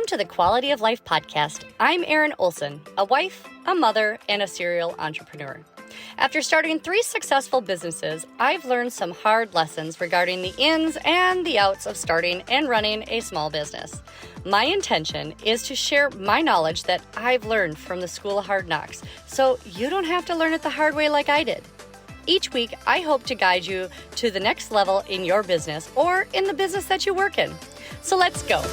Welcome to the Quality of Life podcast. I'm Erin Olson, a wife, a mother, and a serial entrepreneur. After starting 3 successful businesses, I've learned some hard lessons regarding the ins and the outs of starting and running a small business. My intention is to share my knowledge that I've learned from the School of Hard Knocks, so you don't have to learn it the hard way like I did. Each week, I hope to guide you to the next level in your business or in the business that you work in. So let's go.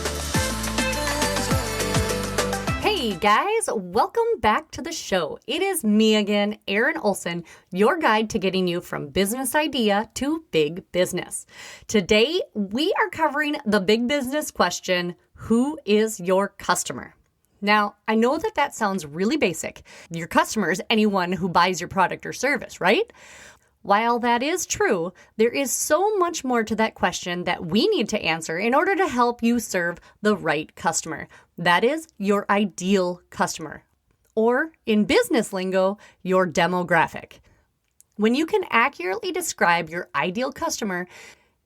Hey guys, welcome back to the show. It is me again, Erin Olson, your guide to getting you from business idea to big business. Today, we are covering the big business question, who is your customer? Now, I know that sounds really basic. Your customer is anyone who buys your product or service, right? While that is true, there is so much more to that question that we need to answer in order to help you serve the right customer. That is your ideal customer, or in business lingo, your demographic. When you can accurately describe your ideal customer,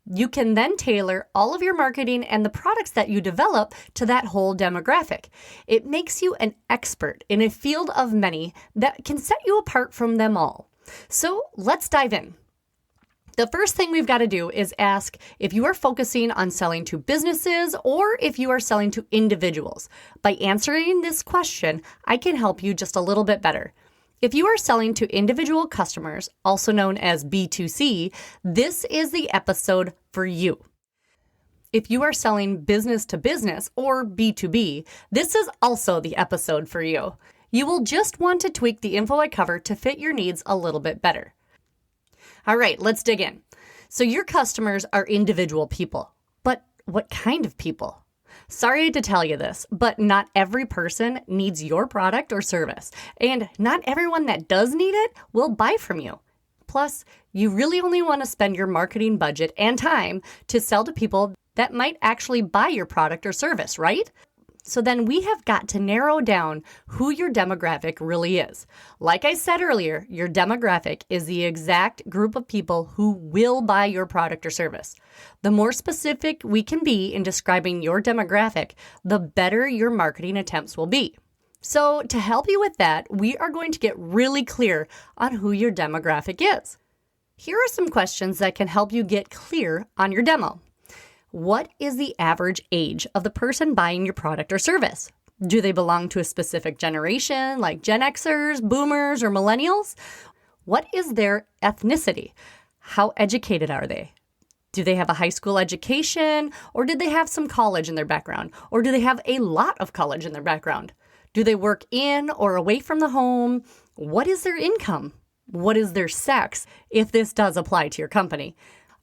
you can then tailor all of your marketing and the products that you develop to that whole demographic. It makes you an expert in a field of many that can set you apart from them all. So let's dive in. The first thing we've got to do is ask if you are focusing on selling to businesses or if you are selling to individuals. By answering this question, I can help you just a little bit better. If you are selling to individual customers, also known as B2C, this is the episode for you. If you are selling business to business or B2B, this is also the episode for you. You will just want to tweak the info I cover to fit your needs a little bit better. All right, let's dig in. So your customers are individual people, but what kind of people? Sorry to tell you this, but not every person needs your product or service, and not everyone that does need it will buy from you. Plus, you really only want to spend your marketing budget and time to sell to people that might actually buy your product or service, right? So then we have got to narrow down who your demographic really is. Like I said earlier, your demographic is the exact group of people who will buy your product or service. The more specific we can be in describing your demographic, the better your marketing attempts will be. So to help you with that, we are going to get really clear on who your demographic is. Here are some questions that can help you get clear on your demo. What is the average age of the person buying your product or service? Do they belong to a specific generation, like Gen Xers, Boomers, or Millennials? What is their ethnicity? How educated are they? Do they have a high school education, or did they have some college in their background? Or do they have a lot of college in their background? Do they work in or away from the home? What is their income? What is their sex, if this does apply to your company?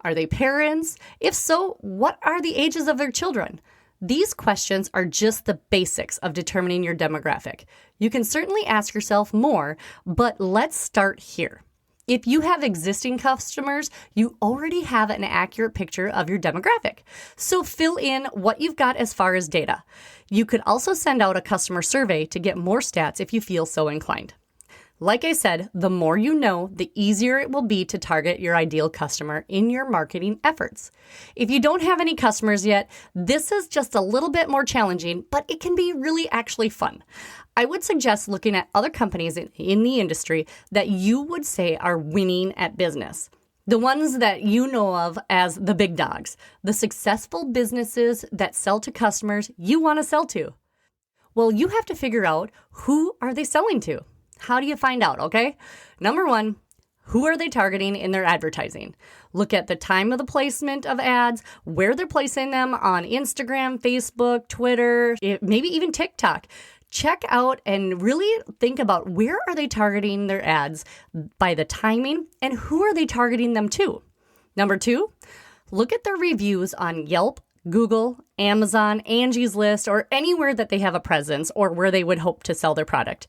Are they parents? If so, what are the ages of their children? These questions are just the basics of determining your demographic. You can certainly ask yourself more, but let's start here. If you have existing customers, you already have an accurate picture of your demographic. So fill in what you've got as far as data. You could also send out a customer survey to get more stats if you feel so inclined. Like I said, the more you know, the easier it will be to target your ideal customer in your marketing efforts. If you don't have any customers yet, this is just a little bit more challenging, but it can be really actually fun. I would suggest looking at other companies in the industry that you would say are winning at business. The ones that you know of as the big dogs, the successful businesses that sell to customers you want to sell to. Well, you have to figure out, who are they selling to? How do you find out, okay? Number 1, who are they targeting in their advertising? Look at the time of the placement of ads, where they're placing them on Instagram, Facebook, Twitter, maybe even TikTok. Check out and really think about, where are they targeting their ads by the timing, and who are they targeting them to? Number 2, look at their reviews on Yelp, Google, Amazon, Angie's List, or anywhere that they have a presence or where they would hope to sell their product.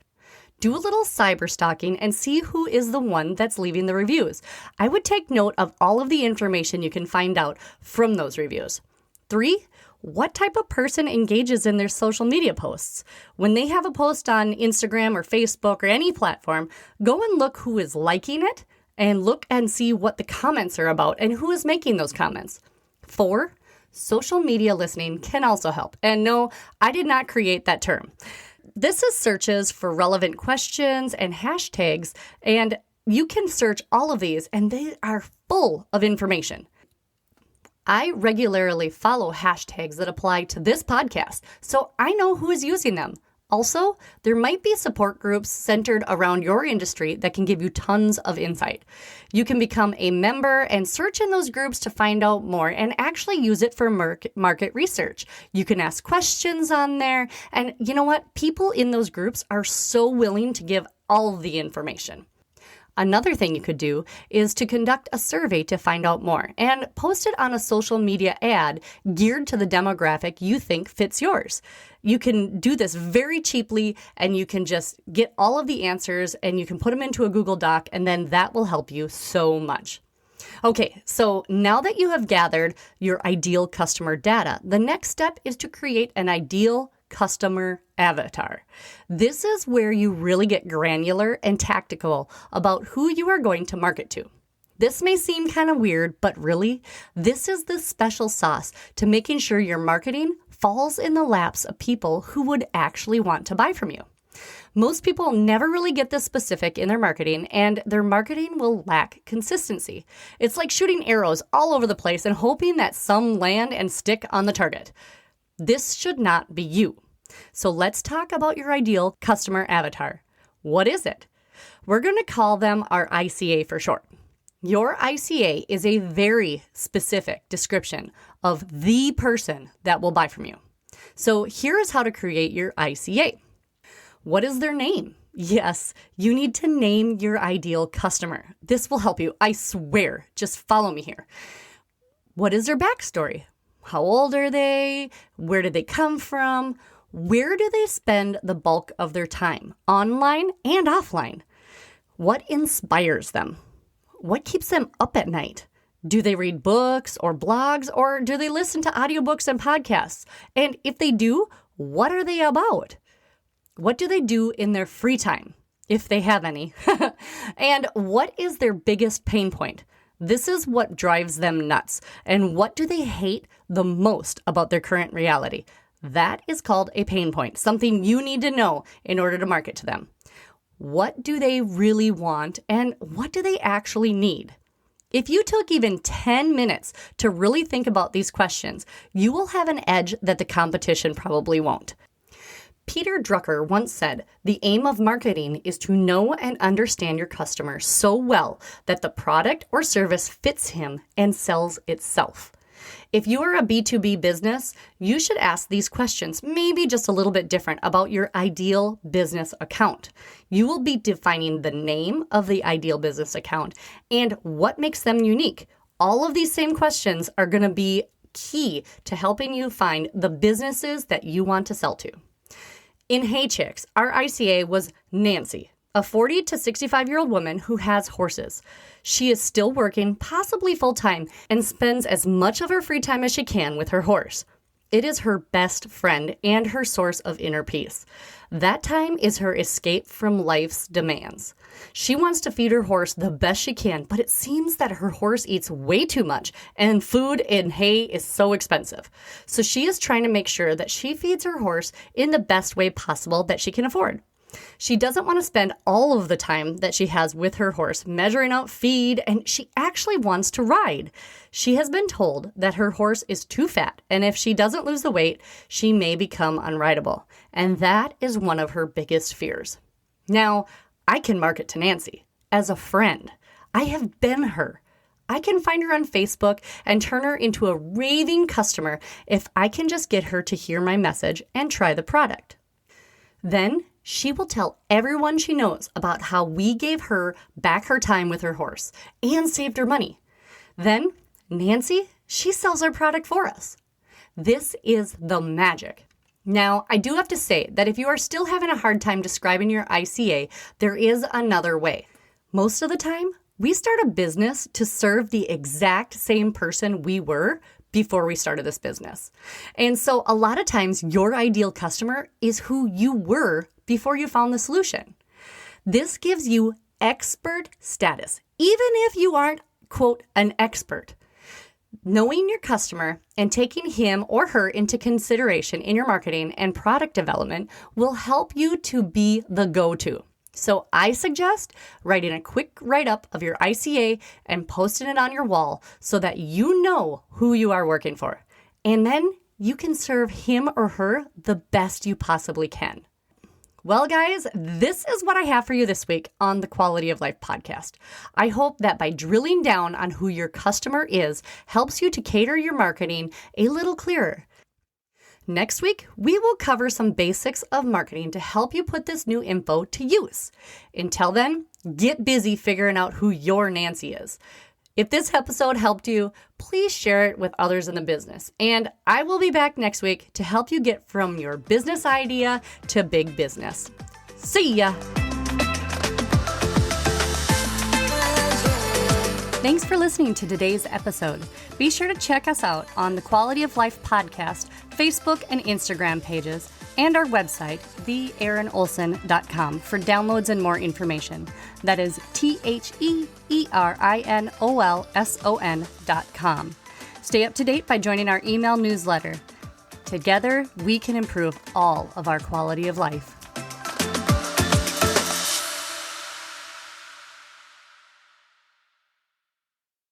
Do a little cyber stalking and see who is the one that's leaving the reviews. I would take note of all of the information you can find out from those reviews. 3, what type of person engages in their social media posts? When they have a post on Instagram or Facebook or any platform, go and look who is liking it and look and see what the comments are about and who is making those comments. 4, Social media listening can also help. And no, I did not create that term. This is searches for relevant questions and hashtags, and you can search all of these, and they are full of information. I regularly follow hashtags that apply to this podcast, so I know who is using them. Also, there might be support groups centered around your industry that can give you tons of insight. You can become a member and search in those groups to find out more and actually use it for market research. You can ask questions on there, and you know what? People in those groups are so willing to give all of the information. Another thing you could do is to conduct a survey to find out more and post it on a social media ad geared to the demographic you think fits yours. You can do this very cheaply, and you can just get all of the answers and you can put them into a Google Doc, and then that will help you so much. Okay, so now that you have gathered your ideal customer data, the next step is to create an ideal customer avatar. This is where you really get granular and tactical about who you are going to market to. This may seem kind of weird, but really, this is the special sauce to making sure your marketing falls in the laps of people who would actually want to buy from you. Most people never really get this specific in their marketing, and their marketing will lack consistency. It's like shooting arrows all over the place and hoping that some land and stick on the target. This should not be you. So let's talk about your ideal customer avatar. What is it? We're going to call them our ICA for short. Your ICA is a very specific description of the person that will buy from you. So here is how to create your ICA. What is their name? Yes, you need to name your ideal customer. This will help you. I swear. Just follow me here. What is their backstory? How old are they? Where did they come from? Where do they spend the bulk of their time, online and offline? What inspires them? What keeps them up at night? Do they read books or blogs, or do they listen to audiobooks and podcasts? And if they do, what are they about? What do they do in their free time, if they have any? And what is their biggest pain point? This is what drives them nuts. And what do they hate the most about their current reality? That is called a pain point, something you need to know in order to market to them. What do they really want, and what do they actually need? If you took even 10 minutes to really think about these questions, you will have an edge that the competition probably won't. Peter Drucker once said, "The aim of marketing is to know and understand your customer so well that the product or service fits him and sells itself." If you are a B2B business, you should ask these questions, maybe just a little bit different, about your ideal business account. You will be defining the name of the ideal business account and what makes them unique. All of these same questions are going to be key to helping you find the businesses that you want to sell to. In Hey Chicks, our ICA was Nancy, a 40 to 65-year-old woman who has horses. She is still working, possibly full-time, and spends as much of her free time as she can with her horse. It is her best friend and her source of inner peace. That time is her escape from life's demands. She wants to feed her horse the best she can, but it seems that her horse eats way too much, and food and hay is so expensive. So she is trying to make sure that she feeds her horse in the best way possible that she can afford. She doesn't want to spend all of the time that she has with her horse measuring out feed, and she actually wants to ride. She has been told that her horse is too fat, and if she doesn't lose the weight, she may become unrideable. And that is one of her biggest fears. Now, I can market to Nancy as a friend. I have been her. I can find her on Facebook and turn her into a raving customer if I can just get her to hear my message and try the product. Then she will tell everyone she knows about how we gave her back her time with her horse and saved her money. Then Nancy, she sells our product for us. This is the magic. Now, I do have to say that if you are still having a hard time describing your ICA, there is another way. Most of the time, we start a business to serve the exact same person we were before we started this business. And so a lot of times your ideal customer is who you were before you found the solution. This gives you expert status, even if you aren't, quote, an expert. Knowing your customer and taking him or her into consideration in your marketing and product development will help you to be the go-to. So I suggest writing a quick write-up of your ICA and posting it on your wall so that you know who you are working for. And then you can serve him or her the best you possibly can. Well, guys, this is what I have for you this week on the Quality of Life podcast. I hope that by drilling down on who your customer is helps you to cater your marketing a little clearer. Next week, we will cover some basics of marketing to help you put this new info to use. Until then, get busy figuring out who your Nancy is. If this episode helped you, please share it with others in the business. And I will be back next week to help you get from your business idea to big business. See ya! Thanks for listening to today's episode. Be sure to check us out on the Quality of Life podcast, Facebook and Instagram pages, and our website, theerinolson.com, for downloads and more information. That is THEERINOLSON.com. Stay up to date by joining our email newsletter. Together, we can improve all of our quality of life.